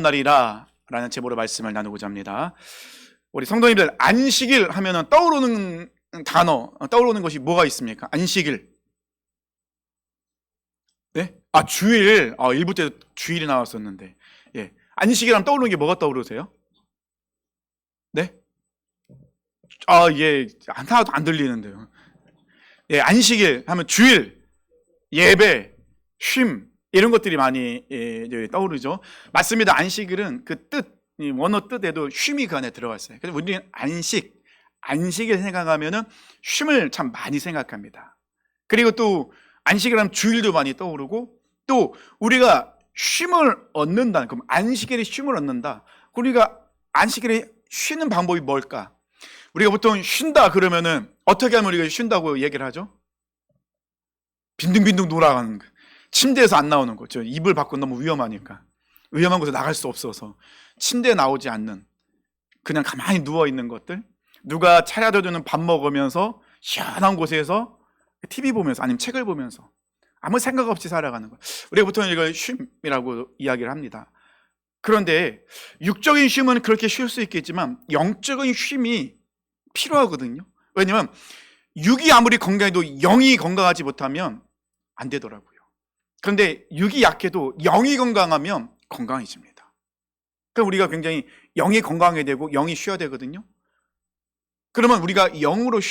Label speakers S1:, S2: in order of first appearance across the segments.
S1: 날이라 라는 제목으로 말씀을 나누고자 합니다. 우리 성도님들, 안식일 하면은 떠오르는 단어, 떠오르는 것이 뭐가 있습니까? 안식일. 네? 주일. 1부 때 주일이 나왔었는데. 예. 안식일 하면 떠오르는 게 뭐가 떠오르세요? 네? 예. 하나도 안 들리는데요. 예, 안식일 하면 주일, 예배, 쉼, 이런 것들이 많이 떠오르죠. 맞습니다. 안식일은 그 뜻, 원어 뜻에도 쉼이 그 안에 들어가 있어요. 그래서 우리는 안식일 생각하면은 쉼을 참 많이 생각합니다. 그리고 또 안식일 하면 주일도 많이 떠오르고, 또 우리가 쉼을 얻는다. 그럼 안식일에 쉼을 얻는다. 우리가 안식일에 쉬는 방법이 뭘까? 우리가 보통 쉰다 그러면은 어떻게 하면 우리가 쉰다고 얘기를 하죠? 빈둥빈둥 돌아가는 거. 침대에서 안 나오는 거. 이불 밖은 너무 위험하니까. 위험한 곳에 나갈 수 없어서 침대에 나오지 않는, 그냥 가만히 누워있는 것들. 누가 차려주는 밥 먹으면서 시원한 곳에서 TV 보면서, 아니면 책을 보면서 아무 생각 없이 살아가는 거. 우리가 보통 이걸 쉼이라고 이야기를 합니다. 그런데 육적인 쉼은 그렇게 쉴 수 있겠지만 영적인 쉼이 필요하거든요. 왜냐면 육이 아무리 건강해도 영이 건강하지 못하면 안 되더라고요. 그런데 육이 약해도 영이 건강하면 건강해집니다. 그럼 우리가 굉장히 영이 건강해야 되고 영이 쉬어야 되거든요. 그러면 우리가 영이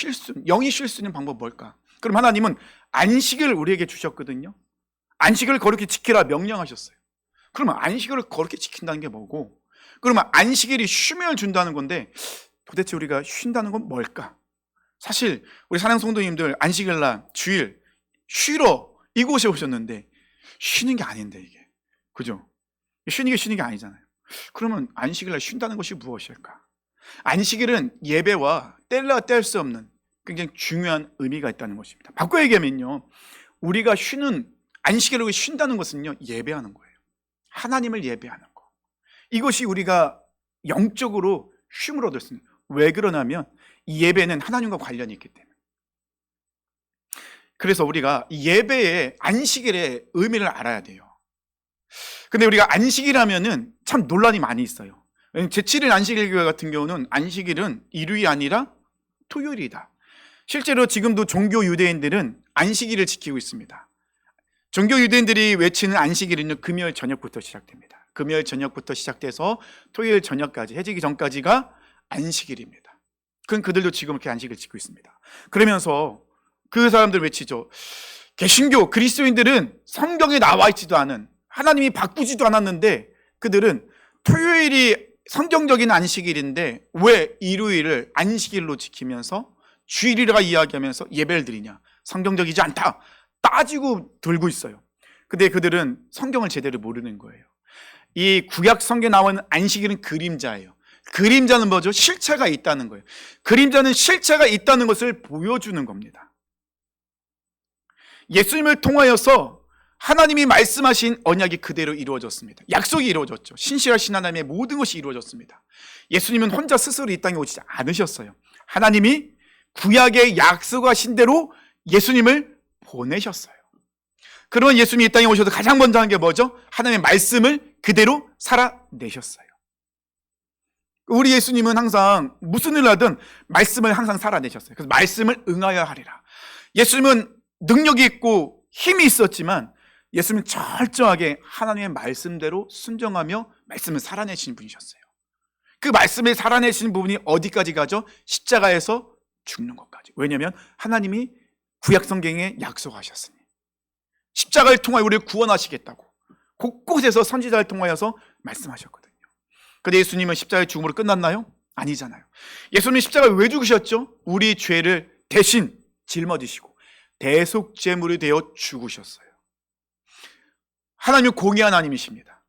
S1: 쉴 수 있는 방법 뭘까? 그럼 하나님은 안식을 우리에게 주셨거든요. 안식을 거룩히 지키라 명령하셨어요. 그러면 안식을 거룩히 지킨다는 게 뭐고, 그러면 안식일이 쉼을 준다는 건데 도대체 우리가 쉰다는 건 뭘까? 사실 우리 사랑 성도님들, 안식일날 주일 쉬러 이곳에 오셨는데 쉬는 게 아닌데, 이게 그죠? 쉬는 게 아니잖아요. 그러면 안식일날 쉰다는 것이 무엇일까? 안식일은 예배와 뗄래야 뗄 수 없는 굉장히 중요한 의미가 있다는 것입니다. 바꿔 얘기하면요, 우리가 안식일을 쉰다는 것은요, 예배하는 거예요. 하나님을 예배하는 거. 이것이 우리가 영적으로 쉼을 얻을 수 있는. 왜 그러냐면 이 예배는 하나님과 관련이 있기 때문에. 그래서 우리가 예배의 안식일의 의미를 알아야 돼요. 근데 우리가 안식일하면은 참 논란이 많이 있어요. 제7일 안식일 교회 같은 경우는 안식일은 일요일이 아니라 토요일이다. 실제로 지금도 종교 유대인들은 안식일을 지키고 있습니다. 종교 유대인들이 외치는 안식일은 금요일 저녁부터 시작됩니다. 금요일 저녁부터 시작돼서 토요일 저녁까지, 해지기 전까지가 안식일입니다. 그건 그들도 지금 이렇게 안식을 지키고 있습니다. 그러면서 그 사람들 외치죠. 개신교 그리스도인들은 성경에 나와 있지도 않은, 하나님이 바꾸지도 않았는데 그들은 토요일이 성경적인 안식일인데 왜 일요일을 안식일로 지키면서 주일이라 이야기하면서 예배를 드리냐, 성경적이지 않다 따지고 들고 있어요. 근데 그들은 성경을 제대로 모르는 거예요. 이 구약 성경에 나오는 안식일은 그림자예요. 그림자는 뭐죠? 실체가 있다는 거예요. 그림자는 실체가 있다는 것을 보여주는 겁니다. 예수님을 통하여서 하나님이 말씀하신 언약이 그대로 이루어졌습니다. 약속이 이루어졌죠. 신실하신 하나님의 모든 것이 이루어졌습니다. 예수님은 혼자 스스로 이 땅에 오시지 않으셨어요. 하나님이 구약에 약속하신 대로 예수님을 보내셨어요. 그러면 예수님이 이 땅에 오셔서 가장 먼저 한 게 뭐죠? 하나님의 말씀을 그대로 살아내셨어요. 우리 예수님은 항상 무슨 일을 하든 말씀을 항상 살아내셨어요. 그래서 말씀을 응하여 하리라. 예수님은 능력이 있고 힘이 있었지만 예수님은 철저하게 하나님의 말씀대로 순종하며 말씀을 살아내시는 분이셨어요. 그 말씀을 살아내시는 부분이 어디까지 가죠? 십자가에서 죽는 것까지. 왜냐하면 하나님이 구약 성경에 약속하셨으니 십자가를 통하여 우리를 구원하시겠다고 곳곳에서 선지자를 통하여서 말씀하셨거든요. 그런데 예수님은 십자가의 죽음으로 끝났나요? 아니잖아요. 예수님은 십자가에 왜 죽으셨죠? 우리 죄를 대신 짊어지시고 대속제물이 되어 죽으셨어요. 하나님은 공의한 하나님이십니다.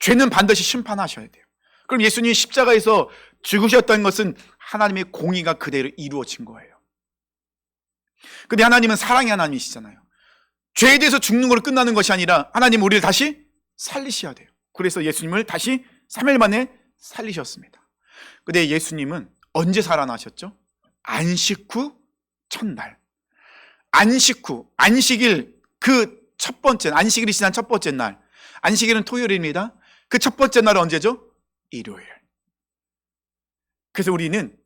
S1: 죄는 반드시 심판하셔야 돼요. 그럼 예수님이 십자가에서 죽으셨다는 것은 하나님의 공의가 그대로 이루어진 거예요. 근데 하나님은 사랑의 하나님이시잖아요. 죄에 대해서 죽는 걸로 끝나는 것이 아니라 하나님은 우리를 다시 살리셔야 돼요. 그래서 예수님을 다시 3일 만에 살리셨습니다. 근데 예수님은 언제 살아나셨죠? 안식 후 첫날. 안식 후, 안식일 그 첫 번째, 안식일이 지난 첫 번째 날. 안식일은 토요일입니다. 그 첫 번째 날은 언제죠? 일요일. 그래서 우리는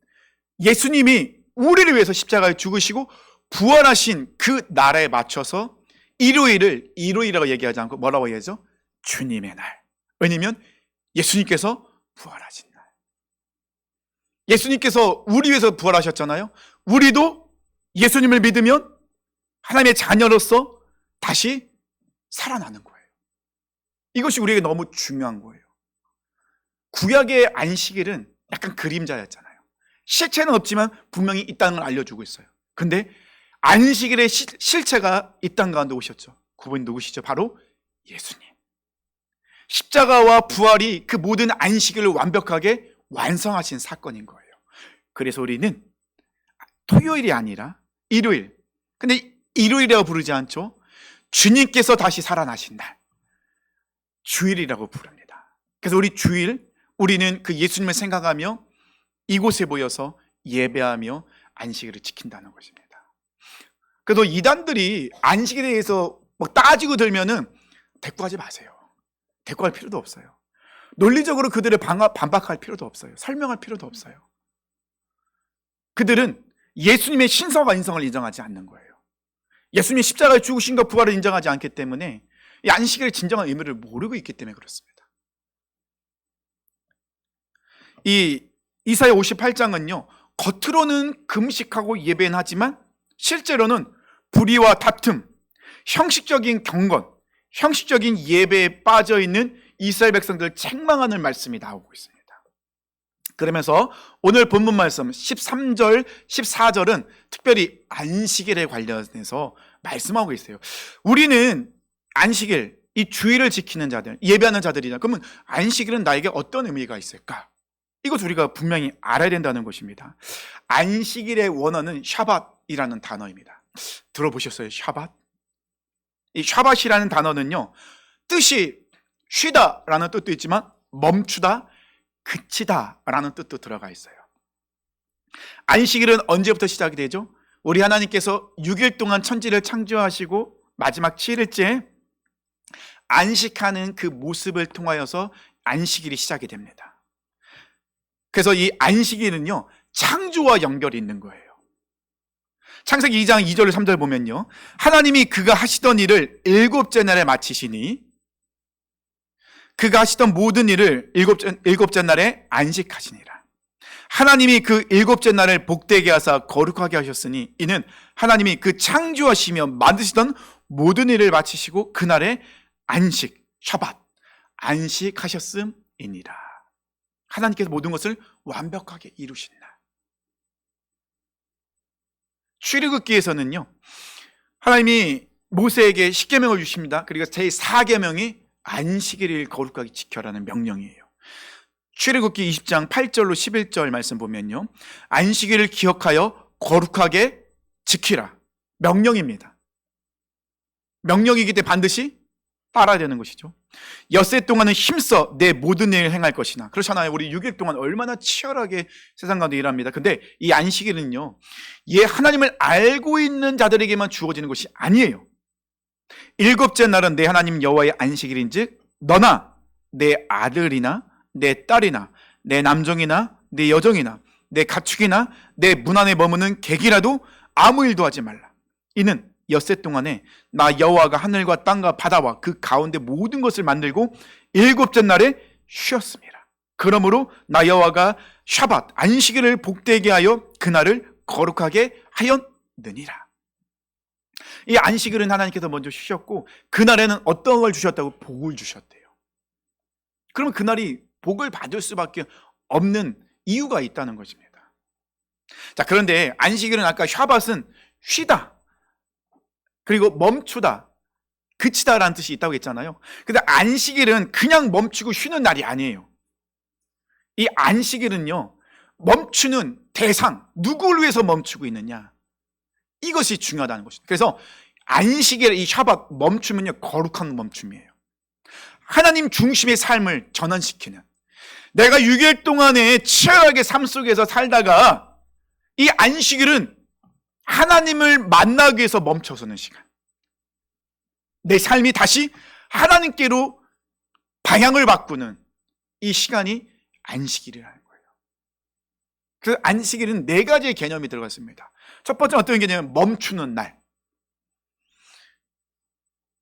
S1: 예수님이 우리를 위해서 십자가에 죽으시고 부활하신 그 날에 맞춰서 일요일을 일요일이라고 얘기하지 않고 뭐라고 얘기하죠? 주님의 날. 왜냐면 예수님께서 부활하신 날. 예수님께서 우리 위해서 부활하셨잖아요. 우리도 예수님을 믿으면 하나님의 자녀로서 다시 살아나는 거예요. 이것이 우리에게 너무 중요한 거예요. 구약의 안식일은 약간 그림자였잖아요. 실체는 없지만 분명히 있다는 걸 알려주고 있어요. 근데 안식일의 실체가 이 땅 가운데 오셨죠. 그분이 누구시죠? 바로 예수님. 십자가와 부활이 그 모든 안식일을 완벽하게 완성하신 사건인 거예요. 그래서 우리는 토요일이 아니라 일요일, 근데 일요일이라고 부르지 않죠. 주님께서 다시 살아나신 날, 주일이라고 부릅니다. 그래서 우리 주일, 우리는 그 예수님을 생각하며 이곳에 모여서 예배하며 안식일을 지킨다는 것입니다. 그래도 이단들이 안식일에 대해서 막 따지고 들면은 대꾸하지 마세요. 대꾸할 필요도 없어요. 논리적으로 그들을 반박할 필요도 없어요. 설명할 필요도 없어요. 그들은 예수님의 신성과 인성을 인정하지 않는 거예요. 예수님이 십자가에 죽으신과 부활을 인정하지 않기 때문에 이 안식일의 진정한 의미를 모르고 있기 때문에 그렇습니다. 이 이사야 58장은요, 겉으로는 금식하고 예배는 하지만 실제로는 불의와 다툼, 형식적인 경건, 형식적인 예배에 빠져있는 이스라엘 백성들을 책망하는 말씀이 나오고 있습니다. 그러면서 오늘 본문 말씀 13절, 14절은 특별히 안식일에 관련해서 말씀하고 있어요. 우리는 안식일, 이 주일을 지키는 자들, 예배하는 자들이냐. 그러면 안식일은 나에게 어떤 의미가 있을까? 이것 우리가 분명히 알아야 된다는 것입니다. 안식일의 원어는 샤밧이라는 단어입니다. 들어보셨어요? 샤밧? 이 샤밧이라는 단어는요, 뜻이 쉬다라는 뜻도 있지만 멈추다, 그치다라는 뜻도 들어가 있어요. 안식일은 언제부터 시작이 되죠? 우리 하나님께서 6일 동안 천지를 창조하시고 마지막 7일째 안식하는 그 모습을 통하여서 안식일이 시작이 됩니다. 그래서 이 안식일은요, 창조와 연결이 있는 거예요. 창세기 2장 2절 3절 보면요, 하나님이 그가 하시던 일을 일곱째 날에 마치시니 그가 하시던 모든 일을 일곱째 날에 안식하시니라. 하나님이 그 일곱째 날을 복되게 하사 거룩하게 하셨으니 이는 하나님이 그 창조하시며 만드시던 모든 일을 마치시고 그날에 안식, 샤밧, 안식하셨음이니라. 하나님께서 모든 것을 완벽하게 이루신 날. 출애굽기에서는요, 하나님이 모세에게 십계명을 주십니다. 그리고 제4계명이 안식일을 거룩하게 지켜라는 명령이에요. 출애굽기 20장 8절로 11절 말씀 보면요, 안식일을 기억하여 거룩하게 지키라. 명령입니다. 명령이기 때문에 반드시 따라야 되는 것이죠. 엿새 동안은 힘써 내 모든 일을 행할 것이나. 그렇잖아요. 우리 6일 동안 얼마나 치열하게 세상 가운데 일합니다. 근데 이 안식일은요, 하나님을 알고 있는 자들에게만 주어지는 것이 아니에요. 일곱째 날은 내 하나님 여호와의 안식일인즉 너나 내 아들이나 내 딸이나 내 남종이나 내 여종이나 내 가축이나 내 문 안에 머무는 객이라도 아무 일도 하지 말라. 이는 엿새 동안에 나 여호와가 하늘과 땅과 바다와 그 가운데 모든 것을 만들고 일곱째 날에 쉬었습니다. 그러므로 나 여호와가 샤밧 안식일을 복되게 하여 그날을 거룩하게 하였느니라. 이 안식일은 하나님께서 먼저 쉬셨고 그날에는 어떤 걸 주셨다고? 복을 주셨대요. 그러면 그날이 복을 받을 수밖에 없는 이유가 있다는 것입니다. 자, 그런데 안식일은 아까 샤밧은 쉬다, 그리고 멈추다, 그치다라는 뜻이 있다고 했잖아요. 근데 안식일은 그냥 멈추고 쉬는 날이 아니에요. 이 안식일은요, 멈추는 대상, 누구를 위해서 멈추고 있느냐, 이것이 중요하다는 것입니다. 그래서 안식일의 이 샤밧 멈춤은요, 거룩한 멈춤이에요. 하나님 중심의 삶을 전환시키는, 내가 6일 동안에 치열하게 삶 속에서 살다가 이 안식일은 하나님을 만나기 위해서 멈춰서는 시간, 내 삶이 다시 하나님께로 방향을 바꾸는 이 시간이 안식일이라는 거예요. 그 안식일은 네 가지의 개념이 들어갔습니다. 첫 번째 어떤 개념이냐면 멈추는 날.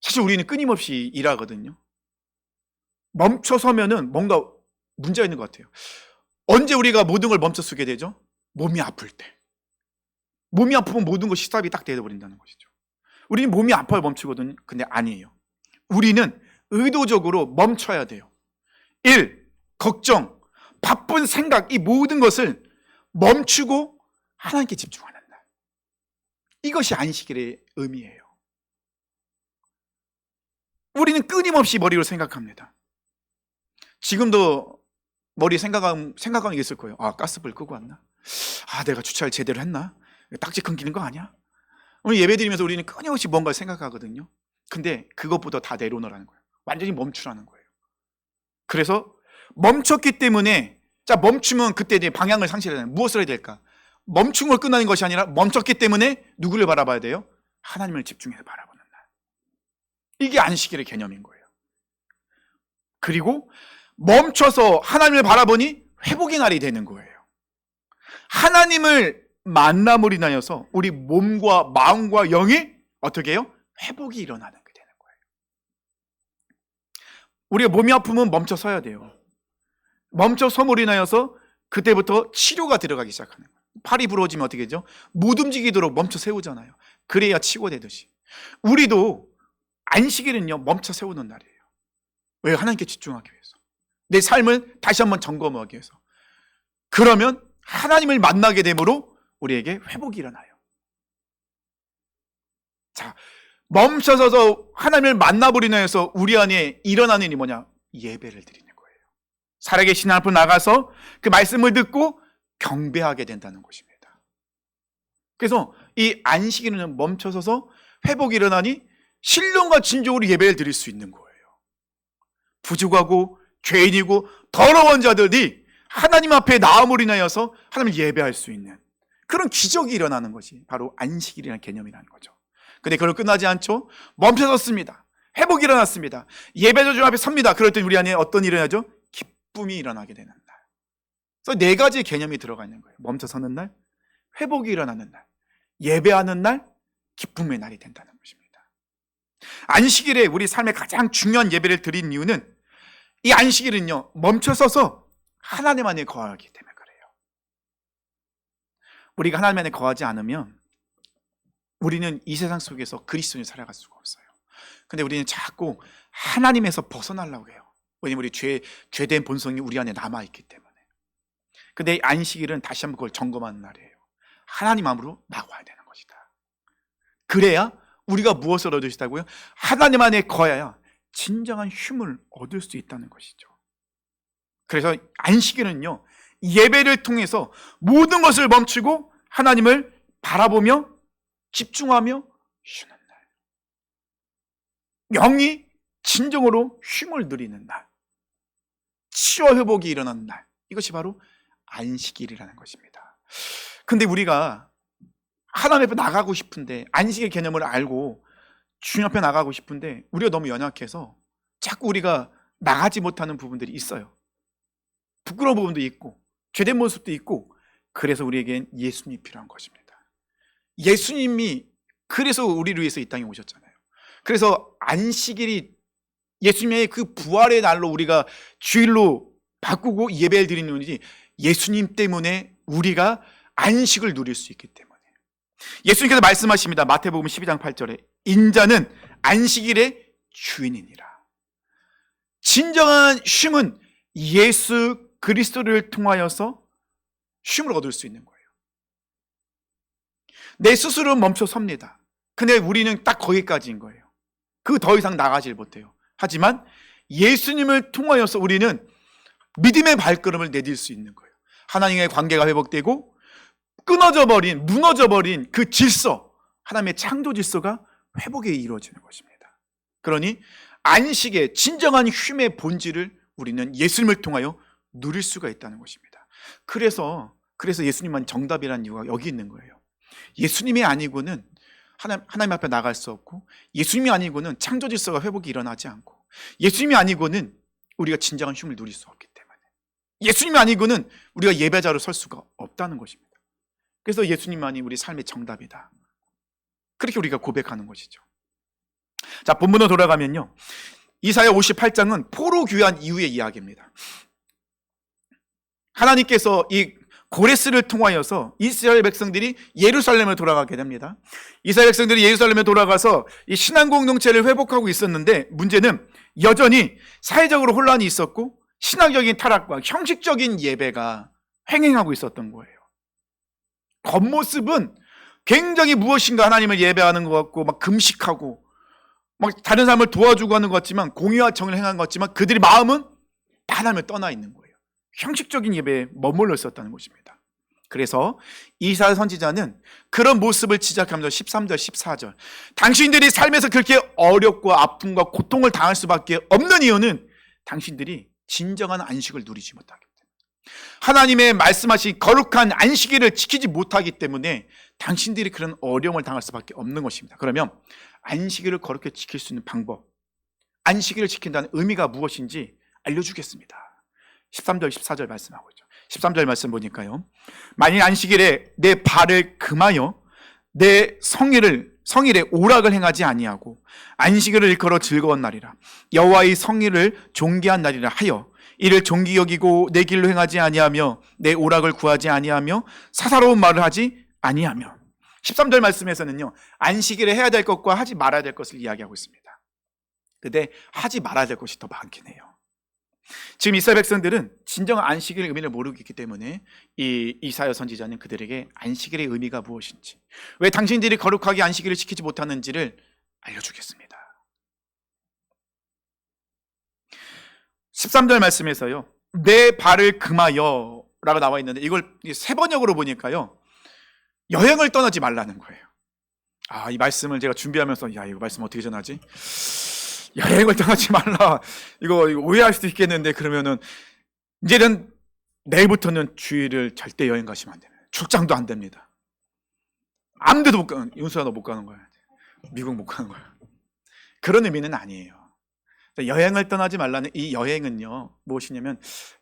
S1: 사실 우리는 끊임없이 일하거든요. 멈춰서면은 뭔가 문제가 있는 것 같아요. 언제 우리가 모든 걸 멈춰 쓰게 되죠? 몸이 아플 때. 몸이 아프면 모든 것이 스탑이 딱 되어버린다는 것이죠. 우리는 몸이 아파야 멈추거든요. 근데 아니에요. 우리는 의도적으로 멈춰야 돼요. 일, 걱정, 바쁜 생각, 이 모든 것을 멈추고 하나님께 집중하는 날. 이것이 안식일의 의미예요. 우리는 끊임없이 머리로 생각합니다. 지금도 머리에 생각하는 게 있을 거예요. 아, 가스불 끄고 왔나? 아, 내가 주차를 제대로 했나? 딱지 끊기는 거 아니야? 오늘 예배 드리면서 우리는 끊임없이 뭔가 생각하거든요. 근데 그것보다 다 내려놓으라는 거예요. 완전히 멈추라는 거예요. 그래서 멈췄기 때문에, 자, 멈추면 그때 이제 방향을 상실해야 돼요. 무엇을 해야 될까? 멈춘 걸 끝나는 것이 아니라 멈췄기 때문에 누구를 바라봐야 돼요? 하나님을 집중해서 바라보는 날. 이게 안식일의 개념인 거예요. 그리고 멈춰서 하나님을 바라보니 회복의 날이 되는 거예요. 하나님을 만남으로 인하여서 우리 몸과 마음과 영이 어떻게 해요? 회복이 일어나는 게 되는 거예요. 우리가 몸이 아프면 멈춰 서야 돼요. 멈춰 섬으로 인하여서 그때부터 치료가 들어가기 시작하는 거예요. 팔이 부러지면 어떻게 되죠? 못 움직이도록 멈춰 세우잖아요. 그래야 치료되듯이. 우리도 안식일은요, 멈춰 세우는 날이에요. 왜? 하나님께 집중하기 위해서. 내 삶을 다시 한번 점검하기 위해서. 그러면 하나님을 만나게 되므로 우리에게 회복이 일어나요. 자, 멈춰서서 하나님을 만나버리는 해서 우리 안에 일어나는 일이 뭐냐? 예배를 드리는 거예요. 살아계신 하나님 앞으로 나가서 그 말씀을 듣고 경배하게 된다는 것입니다. 그래서 이 안식일은 멈춰서서 회복이 일어나니 신령과 진정으로 예배를 드릴 수 있는 거예요. 부족하고 죄인이고 더러운 자들이 하나님 앞에 나옴으로 인하여서 하나님을 예배할 수 있는 그런 기적이 일어나는 것이 바로 안식일이라는 개념이라는 거죠. 근데 그걸 끝나지 않죠. 멈춰섰습니다. 회복이 일어났습니다. 예배조중 앞에 섭니다. 그럴 때 우리 안에 어떤 일이 일어나죠? 기쁨이 일어나게 되는 날. 그래서 네 가지의 개념이 들어가 있는 거예요. 멈춰서는 날, 회복이 일어나는 날, 예배하는 날, 기쁨의 날이 된다는 것입니다. 안식일에 우리 삶의 가장 중요한 예배를 드린 이유는 이 안식일은요, 멈춰서서 하나님 안에 거하기 때문에 그래요. 우리가 하나님 안에 거하지 않으면 우리는 이 세상 속에서 그리스도인이 살아갈 수가 없어요. 근데 우리는 자꾸 하나님에서 벗어나려고 해요. 왜냐면 우리 죄된 본성이 우리 안에 남아있기 때문에. 근데 이 안식일은 다시 한번 그걸 점검하는 날이에요. 하나님 안으로 나와야 되는 것이다. 그래야 우리가 무엇을 얻을 수 있다고요? 하나님 안에 거해야 진정한 쉼을 얻을 수 있다는 것이죠. 그래서 안식일은요, 예배를 통해서 모든 것을 멈추고 하나님을 바라보며 집중하며 쉬는 날. 영이 진정으로 쉼을 누리는 날. 치유와 회복이 일어나는 날. 이것이 바로 안식일이라는 것입니다. 근데 우리가 하나님 앞에 나가고 싶은데, 안식일 개념을 알고 주님 앞에 나가고 싶은데 우리가 너무 연약해서 자꾸 우리가 나가지 못하는 부분들이 있어요. 부끄러운 부분도 있고 죄된 모습도 있고, 그래서 우리에겐 예수님이 필요한 것입니다. 예수님이 그래서 우리를 위해서 이 땅에 오셨잖아요. 그래서 안식일이 예수님의 그 부활의 날로 우리가 주일로 바꾸고 예배를 드리는 일이 예수님 때문에 우리가 안식을 누릴 수 있기 때문에. 예수님께서 말씀하십니다. 마태복음 12장 8절에 인자는 안식일의 주인이니라. 진정한 쉼은 예수 그리스도를 통하여서 쉼을 얻을 수 있는 거예요. 내 스스로는 멈춰 섭니다. 근데 우리는 딱 거기까지인 거예요. 그 더 이상 나가질 못해요. 하지만 예수님을 통하여서 우리는 믿음의 발걸음을 내딜 수 있는 거예요. 하나님의 관계가 회복되고 무너져 버린 그 질서, 하나님의 창조 질서가 회복에 이루어지는 것입니다. 그러니 안식의 진정한 쉼의 본질을 우리는 예수님을 통하여 누릴 수가 있다는 것입니다. 그래서 예수님만 정답이라는 이유가 여기 있는 거예요. 예수님이 아니고는 하나님 앞에 나갈 수 없고, 예수님이 아니고는 창조 질서가 회복이 일어나지 않고, 예수님이 아니고는 우리가 진정한 쉼을 누릴 수 없기 때문에. 예수님이 아니고는 우리가 예배자로 설 수가 없다는 것입니다. 그래서 예수님만이 우리 삶의 정답이다, 그렇게 우리가 고백하는 것이죠. 자, 본문으로 돌아가면요, 이사야 58장은 포로 귀환 이후의 이야기입니다. 하나님께서 이 고레스를 통하여서 이스라엘 백성들이 예루살렘에 돌아가게 됩니다. 이스라엘 백성들이 예루살렘에 돌아가서 이 신앙 공동체를 회복하고 있었는데, 문제는 여전히 사회적으로 혼란이 있었고 신앙적인 타락과 형식적인 예배가 횡행하고 있었던 거예요. 겉모습은 굉장히 무엇인가 하나님을 예배하는 것 같고 막 금식하고 막 다른 사람을 도와주고 하는 것 같지만, 공의와 정을 행한 것 같지만, 그들의 마음은 하나님을 떠나 있는 거예요. 형식적인 예배에 머물러 있었다는 것입니다. 그래서 이사야 선지자는 그런 모습을 지적하면서 13절 14절, 당신들이 삶에서 그렇게 어렵고 아픔과 고통을 당할 수밖에 없는 이유는 당신들이 진정한 안식을 누리지 못하기 때문에, 하나님의 말씀하신 거룩한 안식일을 지키지 못하기 때문에 당신들이 그런 어려움을 당할 수밖에 없는 것입니다. 그러면 안식일을 거룩하게 지킬 수 있는 방법, 안식일을 지킨다는 의미가 무엇인지 알려주겠습니다. 13절 14절 말씀하고 있죠. 13절 말씀 보니까요, 만일 안식일에 내 발을 금하여 내 성일에 오락을 행하지 아니하고 안식일을 일컬어 즐거운 날이라 여호와의 성일을 존귀한 날이라 하여 이를 존귀 여기고 내 길로 행하지 아니하며 내 오락을 구하지 아니하며 사사로운 말을 하지 아니하며. 13절 말씀에서는요, 안식일에 해야 될 것과 하지 말아야 될 것을 이야기하고 있습니다. 근데 하지 말아야 될 것이 더 많긴 해요. 지금 이스라엘 백성들은 진정한 안식일의 의미를 모르고 있기 때문에 이 이사야 선지자는 그들에게 안식일의 의미가 무엇인지, 왜 당신들이 거룩하게 안식일을 지키지 못하는지를 알려주겠습니다. 13절 말씀에서요, 내 발을 금하여 라고 나와 있는데, 이걸 세 번역으로 보니까요, 여행을 떠나지 말라는 거예요. 이 말씀을 제가 준비하면서 이거 말씀 어떻게 전하지? 여행을 떠나지 말라, 이거 오해할 수도 있겠는데, 그러면은 이제는 내일부터는 주일을 절대 여행 가시면 안 됩니다. 출장도 안 됩니다. 아무 데도 못 가는, 윤수야 너 못 가는 거야, 미국 못 가는 거야, 그런 의미는 아니에요. 여행을 떠나지 말라는 이 여행은요, 무엇이냐면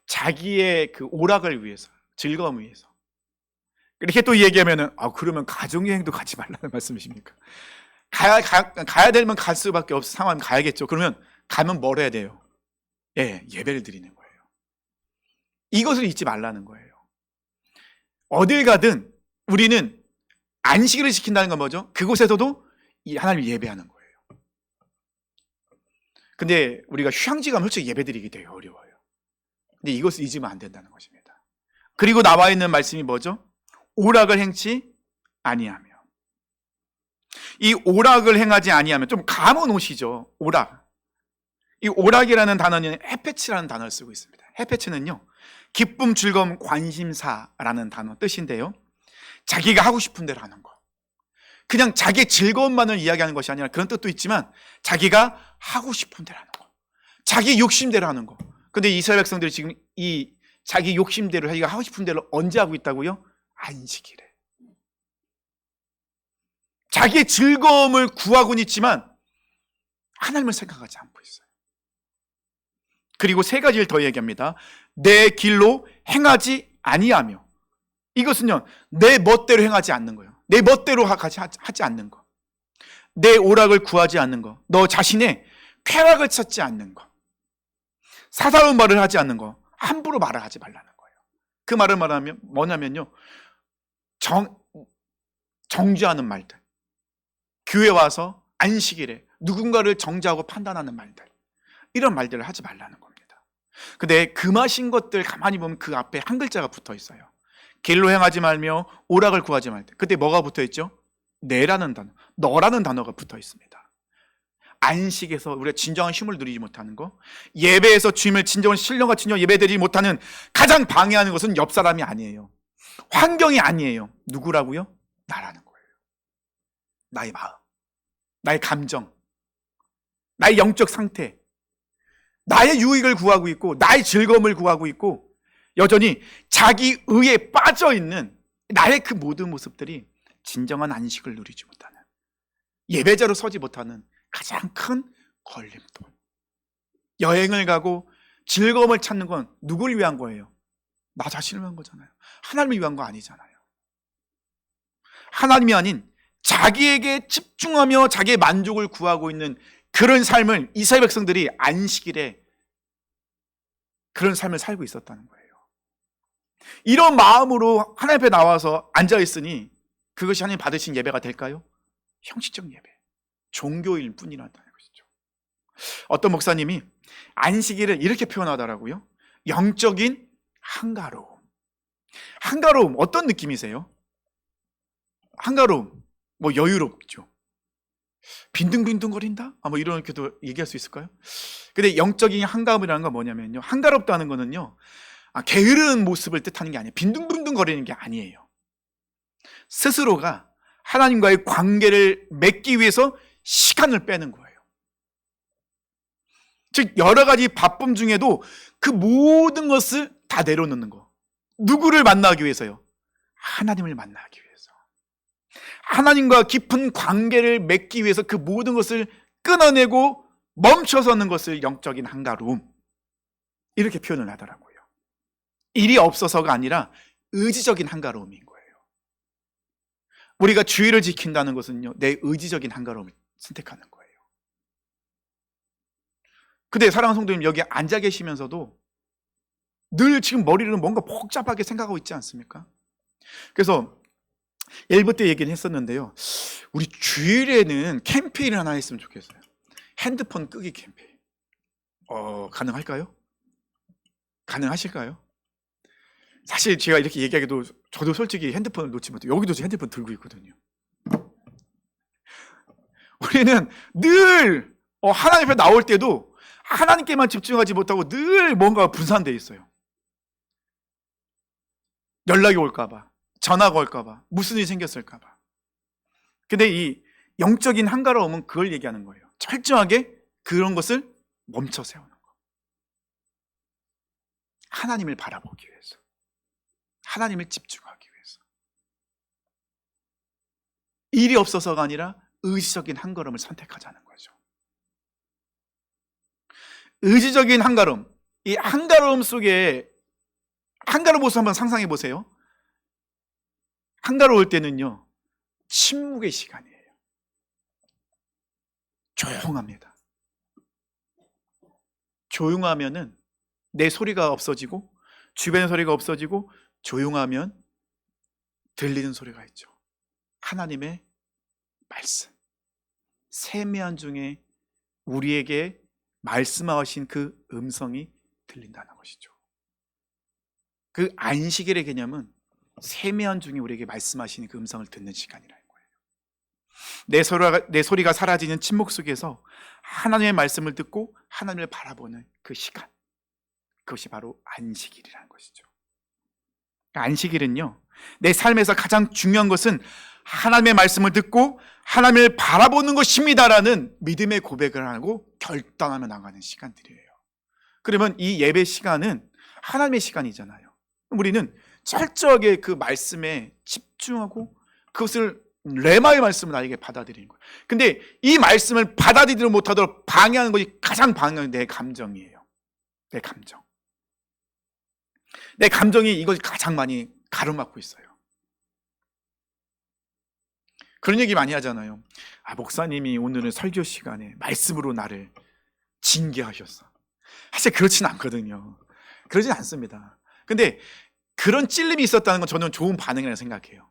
S1: 자기의 그 오락을 위해서, 즐거움을 위해서. 이렇게 또 얘기하면은 그러면 가족여행도 가지 말라는 말씀이십니까? 가야 되면 갈 수밖에 없을 상황이면 가야겠죠. 그러면 가면 뭘 해야 돼요? 예배를 드리는 거예요. 이것을 잊지 말라는 거예요. 어딜 가든 우리는 안식일을 지킨다는 건 뭐죠? 그곳에서도 이 하나님을 예배하는 거예요. 근데 우리가 휴양지 가면 솔직히 예배 드리기 되게 어려워요. 근데 이것을 잊으면 안 된다는 것입니다. 그리고 나와 있는 말씀이 뭐죠? 오락을 행치 아니하며. 이 오락을 행하지 아니하면, 좀 감은 오시죠? 오락. 이 오락이라는 단어는 헤페츠라는 단어를 쓰고 있습니다. 헤페츠는요, 기쁨, 즐거움, 관심사라는 단어 뜻인데요, 자기가 하고 싶은 대로 하는 거, 그냥 자기의 즐거움만을 이야기하는 것이 아니라 그런 뜻도 있지만 자기가 하고 싶은 대로 하는 거, 자기 욕심대로 하는 거. 근데 이스라엘 백성들이 지금 이 자기 욕심대로, 자기가 하고 싶은 대로 언제 하고 있다고요? 안식일에. 자기의 즐거움을 구하고는 있지만 하나님을 생각하지 않고 있어요. 그리고 세 가지를 더 얘기합니다. 내 길로 행하지 아니하며. 이것은요, 내 멋대로 행하지 않는 거예요. 내 멋대로 하지 않는 거. 내 오락을 구하지 않는 거. 너 자신의 쾌락을 찾지 않는 거. 사사로운 말을 하지 않는 거. 함부로 말을 하지 말라는 거예요. 그 말을 말하면 뭐냐면요, 정죄하는 말들, 교회 와서 안식일에 누군가를 정죄하고 판단하는 말들, 이런 말들을 하지 말라는 겁니다. 근데 금하신 것들 가만히 보면 그 앞에 한 글자가 붙어 있어요. 길로 행하지 말며 오락을 구하지 말 때. 그때 뭐가 붙어 있죠? 내라는 단어, 너라는 단어가 붙어 있습니다. 안식에서 우리가 진정한 쉼을 누리지 못하는 거, 예배에서 주님을 진정한 신령과 진정 예배드리지 못하는 가장 방해하는 것은 옆 사람이 아니에요. 환경이 아니에요. 누구라고요? 나라는 거예요. 나의 마음, 나의 감정, 나의 영적 상태, 나의 유익을 구하고 있고 나의 즐거움을 구하고 있고 여전히 자기 의에 빠져 있는 나의 그 모든 모습들이 진정한 안식을 누리지 못하는, 예배자로 서지 못하는 가장 큰 걸림돌. 여행을 가고 즐거움을 찾는 건 누굴 위한 거예요? 나 자신을 위한 거잖아요. 하나님을 위한 거 아니잖아요. 하나님이 아닌 자기에게 집중하며 자기의 만족을 구하고 있는 그런 삶을 이스라엘 백성들이 안식일에 그런 삶을 살고 있었다는 거예요. 이런 마음으로 하나님 앞에 나와서 앉아 있으니 그것이 하나님 받으신 예배가 될까요? 형식적 예배, 종교일 뿐이라는 것이죠. 어떤 목사님이 안식일을 이렇게 표현하더라고요. 영적인 한가로움. 한가로움 어떤 느낌이세요? 한가로움 뭐 여유롭죠. 빈둥빈둥거린다? 뭐 이렇게도 얘기할 수 있을까요? 근데 영적인 한가움이라는 건 뭐냐면요, 한가롭다는 거는요, 게으른 모습을 뜻하는 게 아니에요. 빈둥빈둥거리는 게 아니에요. 스스로가 하나님과의 관계를 맺기 위해서 시간을 빼는 거예요. 즉 여러 가지 바쁨 중에도 그 모든 것을 다 내려놓는 거. 누구를 만나기 위해서요? 하나님을 만나기 위해서. 하나님과 깊은 관계를 맺기 위해서 그 모든 것을 끊어내고 멈춰서는 것을 영적인 한가로움, 이렇게 표현을 하더라고요. 일이 없어서가 아니라 의지적인 한가로움인 거예요. 우리가 주의를 지킨다는 것은요, 내 의지적인 한가로움을 선택하는 거예요. 근데 사랑하는 성도님, 여기 앉아 계시면서도 늘 지금 머리를 뭔가 복잡하게 생각하고 있지 않습니까? 그래서 일부 때 얘기는 했었는데요, 우리 주일에는 캠페인을 하나 했으면 좋겠어요. 핸드폰 끄기 캠페인. 가능할까요? 가능하실까요? 사실 제가 이렇게 얘기하기도, 저도 솔직히 핸드폰을 놓지 못해요. 여기도 제 핸드폰 들고 있거든요. 우리는 늘 하나님 앞에 나올 때도 하나님께만 집중하지 못하고 늘 뭔가 분산되어 있어요. 연락이 올까봐, 전화가 올까봐, 무슨 일이 생겼을까봐. 근데 이 영적인 한가로움은 그걸 얘기하는 거예요. 철저하게 그런 것을 멈춰 세우는 거. 하나님을 바라보기 위해서, 하나님을 집중하기 위해서. 일이 없어서가 아니라 의지적인 한가로움을 선택하자는 거죠. 의지적인 한가로움, 이 한가로움 속에 한가로운 모습 한번 상상해 보세요. 한가로울 때는요, 침묵의 시간이에요. 조용합니다. 조용하면은 내 소리가 없어지고 주변의 소리가 없어지고, 조용하면 들리는 소리가 있죠. 하나님의 말씀, 세미한 중에 우리에게 말씀하신 그 음성이 들린다는 것이죠. 그 안식일의 개념은 세미한 중에 우리에게 말씀하시는 그 음성을 듣는 시간이라는 거예요. 내 소리가 사라지는 침묵 속에서 하나님의 말씀을 듣고 하나님을 바라보는 그 시간, 그것이 바로 안식일이라는 것이죠. 안식일은요, 내 삶에서 가장 중요한 것은 하나님의 말씀을 듣고 하나님을 바라보는 것입니다라는 믿음의 고백을 하고 결단하며 나가는 시간들이에요. 그러면 이 예배 시간은 하나님의 시간이잖아요. 우리는 철저하게 그 말씀에 집중하고 그것을 레마의 말씀을 나에게 받아들이는 거예요. 근데 이 말씀을 받아들이지 못하도록 방해하는 것이 가장 방해하는 내 감정이에요. 내 감정. 내 감정이 이걸 가장 많이 가로막고 있어요. 그런 얘기 많이 하잖아요. 목사님이 오늘은 설교 시간에 말씀으로 나를 징계하셨어. 사실 그렇진 않거든요. 그러진 않습니다. 근데 그런 찔림이 있었다는 건 저는 좋은 반응이라고 생각해요.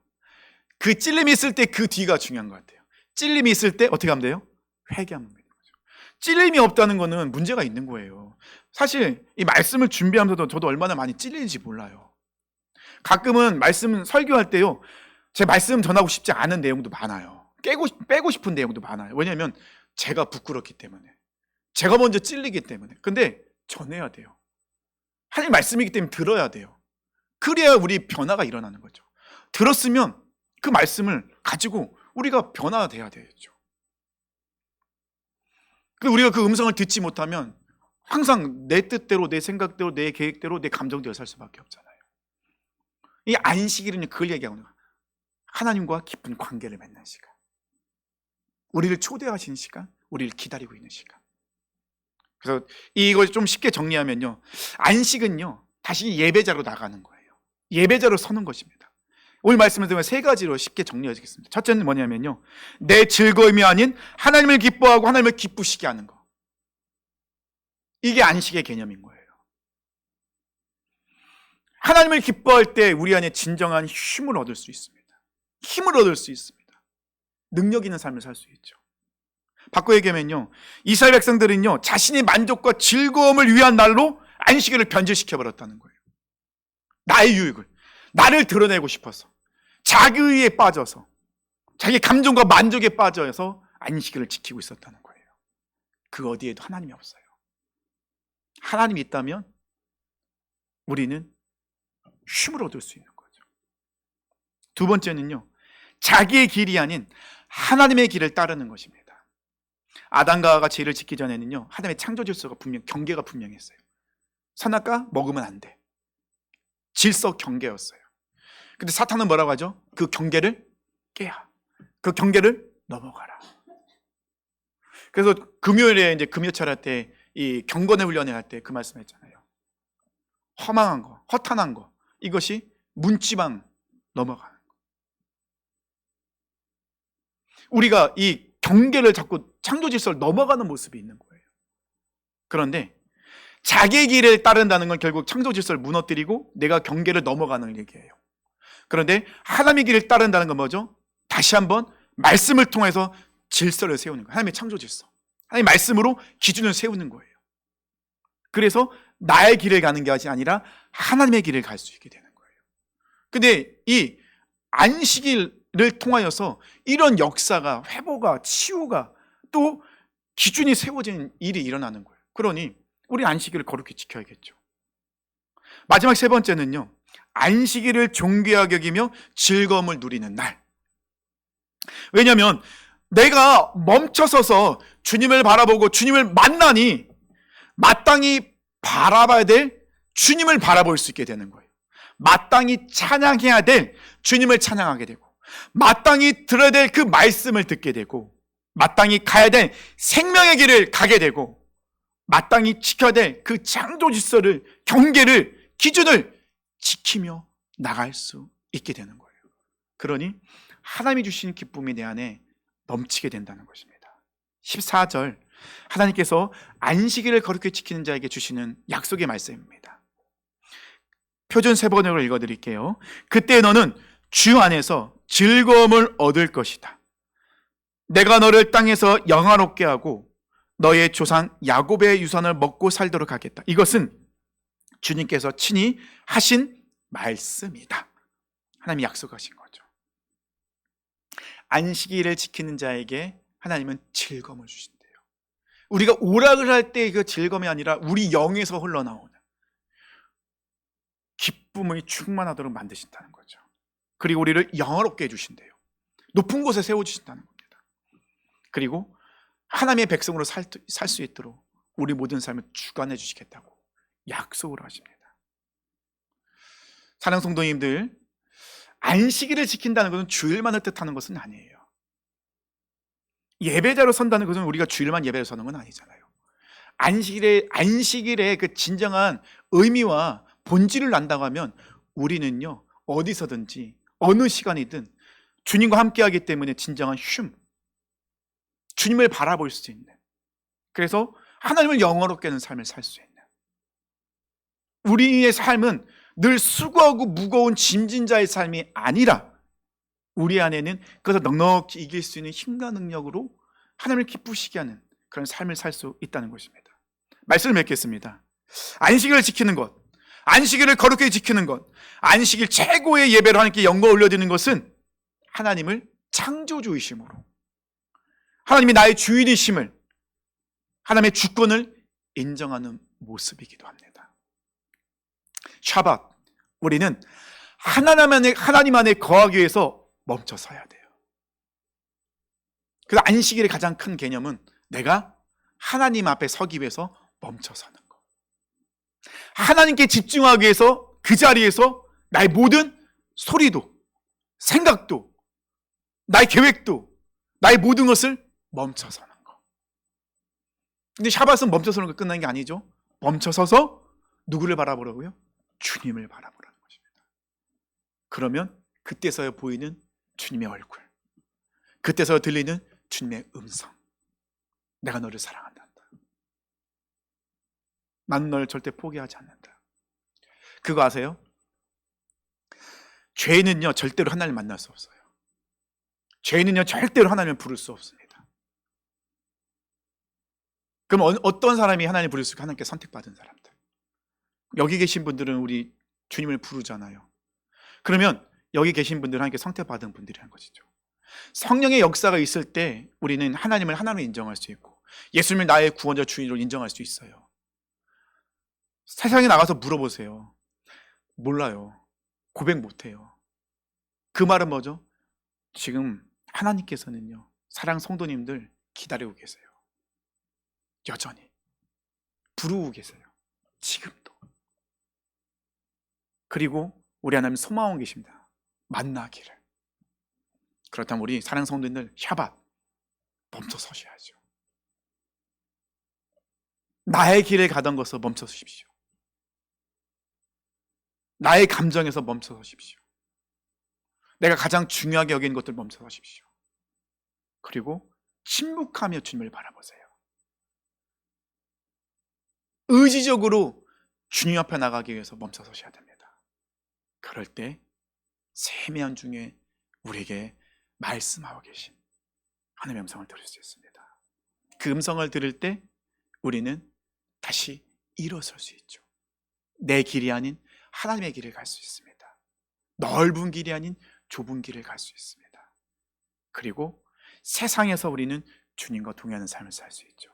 S1: 그 찔림이 있을 때 그 뒤가 중요한 것 같아요. 찔림이 있을 때 어떻게 하면 돼요? 회개하면 되는 거죠. 찔림이 없다는 거는 문제가 있는 거예요. 사실 이 말씀을 준비하면서도 저도 얼마나 많이 찔리는지 몰라요. 가끔은 말씀 설교할 때요, 제 말씀 전하고 싶지 않은 내용도 많아요. 빼고 싶은 내용도 많아요. 왜냐하면 제가 부끄럽기 때문에, 제가 먼저 찔리기 때문에. 근데 전해야 돼요. 하나님 말씀이기 때문에 들어야 돼요. 그래야 우리 변화가 일어나는 거죠. 들었으면 그 말씀을 가지고 우리가 변화돼야 되겠죠. 근데 우리가 그 음성을 듣지 못하면 항상 내 뜻대로, 내 생각대로, 내 계획대로, 내 감정대로 살 수밖에 없잖아요. 이 안식일은 그걸 얘기하는 거예요. 하나님과 깊은 관계를 맺는 시간, 우리를 초대하시는 시간, 우리를 기다리고 있는 시간. 그래서 이걸 좀 쉽게 정리하면요, 안식은요 다시 예배자로 나가는 거예요. 예배자로 서는 것입니다. 오늘 말씀을 드리면 세 가지로 쉽게 정리하겠습니다. 첫째는 뭐냐면요, 내 즐거움이 아닌 하나님을 기뻐하고 하나님을 기쁘시게 하는 거. 이게 안식의 개념인 거예요. 하나님을 기뻐할 때 우리 안에 진정한 힘을 얻을 수 있습니다. 힘을 얻을 수 있습니다. 능력 있는 삶을 살 수 있죠. 바꿔 얘기하면요, 이스라엘 백성들은요 자신의 만족과 즐거움을 위한 날로 안식일을 변질시켜 버렸다는 거예요. 나의 유익을, 나를 드러내고 싶어서, 자기의에 빠져서, 자기 감정과 만족에 빠져서 안식일을 지키고 있었다는 거예요. 그 어디에도 하나님이 없어요. 하나님이 있다면 우리는 힘을 얻을 수 있는 거죠. 두 번째는요, 자기의 길이 아닌 하나님의 길을 따르는 것입니다. 아담과 하와가 죄를 짓기 전에는요, 하나님의 창조 질서가 경계가 분명했어요. 선악과 먹으면 안 돼. 질서 경계였어요. 근데 사탄은 뭐라고 하죠? 그 경계를 깨야. 그 경계를 넘어가라. 그래서 금요일에 이제 금요철 할 때 이 경건의 훈련을 할 때 그 말씀했잖아요. 허망한 거, 허탄한 거, 이것이 문지방 넘어가는 거. 우리가 이 경계를 자꾸 창조 질서를 넘어가는 모습이 있는 거예요. 그런데 자기의 길을 따른다는 건 결국 창조 질서를 무너뜨리고 내가 경계를 넘어가는 얘기예요. 그런데 하나님의 길을 따른다는 건 뭐죠? 다시 한번 말씀을 통해서 질서를 세우는 거예요. 하나님의 창조 질서, 하나님의 말씀으로 기준을 세우는 거예요. 그래서 나의 길을 가는 게 아니라 하나님의 길을 갈 수 있게 되는 거예요. 근데 이 안식일을 통하여서 이런 역사가, 회복과 치유가, 또 기준이 세워진 일이 일어나는 거예요. 그러니 우리 안식일을 거룩히 지켜야겠죠. 마지막 세 번째는요, 안식일을 존귀하게 여기며 즐거움을 누리는 날. 왜냐하면 내가 멈춰서서 주님을 바라보고 주님을 만나니 마땅히 바라봐야 될 주님을 바라볼 수 있게 되는 거예요. 마땅히 찬양해야 될 주님을 찬양하게 되고, 마땅히 들어야 될 그 말씀을 듣게 되고, 마땅히 가야 될 생명의 길을 가게 되고, 마땅히 지켜야 될 그 창조 질서를, 경계를, 기준을 지키며 나갈 수 있게 되는 거예요. 그러니 하나님이 주신 기쁨이 내 안에 넘치게 된다는 것입니다. 14절, 하나님께서 안식일을 거룩히 지키는 자에게 주시는 약속의 말씀입니다. 표준 세번역을 읽어드릴게요. 그때 너는 주 안에서 즐거움을 얻을 것이다. 내가 너를 땅에서 영화롭게 하고 너의 조상 야곱의 유산을 먹고 살도록 하겠다. 이것은 주님께서 친히 하신 말씀이다. 하나님이 약속하신 거죠. 안식일을 지키는 자에게 하나님은 즐거움을 주신대요. 우리가 오락을 할 때 그 즐거움이 아니라 우리 영에서 흘러나오는 기쁨이 충만하도록 만드신다는 거죠. 그리고 우리를 영화롭게 해주신대요. 높은 곳에 세워주신다는 겁니다. 그리고 하나님의 백성으로 살 수 있도록 우리 모든 삶을 주관해 주시겠다고 약속을 하십니다. 사랑 성도님들, 안식일을 지킨다는 것은 주일만을 뜻하는 것은 아니에요. 예배자로 선다는 것은 우리가 주일만 예배로 서는 건 아니잖아요. 안식일의 그 진정한 의미와 본질을 안다고 하면 우리는요, 어디서든지 어느 시간이든 주님과 함께하기 때문에 진정한 주님을 바라볼 수 있는, 그래서 하나님을 영원롭게 하는 삶을 살 수 있는, 우리의 삶은 늘 수고하고 무거운 짐진 자의 삶이 아니라 우리 안에는 그것을 넉넉히 이길 수 있는 힘과 능력으로 하나님을 기쁘시게 하는 그런 삶을 살 수 있다는 것입니다. 말씀을 맺겠습니다. 안식일을 지키는 것, 안식일을 거룩하게 지키는 것, 안식일 최고의 예배로 하나님께 영광을 올려드리는 것은 하나님을 창조주이심으로, 하나님이 나의 주인이심을, 하나님의 주권을 인정하는 모습이기도 합니다. 샤밧, 우리는 하나님 안에 거하기 위해서 멈춰 서야 돼요. 그래서 안식일의 가장 큰 개념은 내가 하나님 앞에 서기 위해서 멈춰 서는 것, 하나님께 집중하기 위해서 그 자리에서 나의 모든 소리도, 생각도, 나의 계획도, 나의 모든 것을 멈춰 서는 것. 근데 샤밧은 멈춰서는 끝나는 게 아니죠. 멈춰서서 누구를 바라보라고요? 주님을 바라보라는 것입니다. 그러면 그때서야 보이는 주님의 얼굴, 그때서야 들리는 주님의 음성. 내가 너를 사랑한다. 나는 너를 절대 포기하지 않는다. 그거 아세요? 죄는요 절대로 하나님을 만날 수 없어요. 죄는요 절대로 하나님을 부를 수 없습니다. 그럼 어떤 사람이 하나님을 부를 수 있을까? 하나님께 선택받은 사람들. 여기 계신 분들은 우리 주님을 부르잖아요. 그러면 여기 계신 분들은 하나님께 선택받은 분들이라는 것이죠. 성령의 역사가 있을 때 우리는 하나님을 하나로 인정할 수 있고 예수님을 나의 구원자 주인으로 인정할 수 있어요. 세상에 나가서 물어보세요. 몰라요. 고백 못해요. 그 말은 뭐죠? 지금 하나님께서는요 사랑 성도님들 기다리고 계세요. 여전히 부르고 계세요. 지금도. 그리고 우리 하나님 소망하고 계십니다. 만나기를. 그렇다면 우리 사랑 성도님들 샤밧 멈춰 서셔야죠. 나의 길을 가던 것을 멈춰 서십시오. 나의 감정에서 멈춰 서십시오. 내가 가장 중요하게 여기는 것들 멈춰 서십시오. 그리고 침묵하며 주님을 바라보세요. 의지적으로 주님 앞에 나가기 위해서 멈춰 서셔야 됩니다. 그럴 때 세미한 중에 우리에게 말씀하고 계신 하나님의 음성을 들을 수 있습니다. 그 음성을 들을 때 우리는 다시 일어설 수 있죠. 내 길이 아닌 하나님의 길을 갈 수 있습니다. 넓은 길이 아닌 좁은 길을 갈 수 있습니다. 그리고 세상에서 우리는 주님과 동행하는 삶을 살 수 있죠.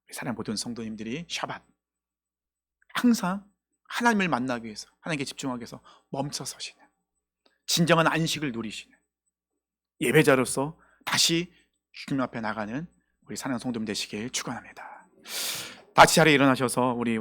S1: 우리 사랑하는 모든 성도님들이 샤밧 항상 하나님을 만나기 위해서 하나님께 집중하기 위해서 멈춰 서시는 진정한 안식을 누리시는 예배자로서 다시 주님 앞에 나가는 우리 사랑하는 성도님 되시길 축원합니다. 다시 자리에 일어나셔서 우리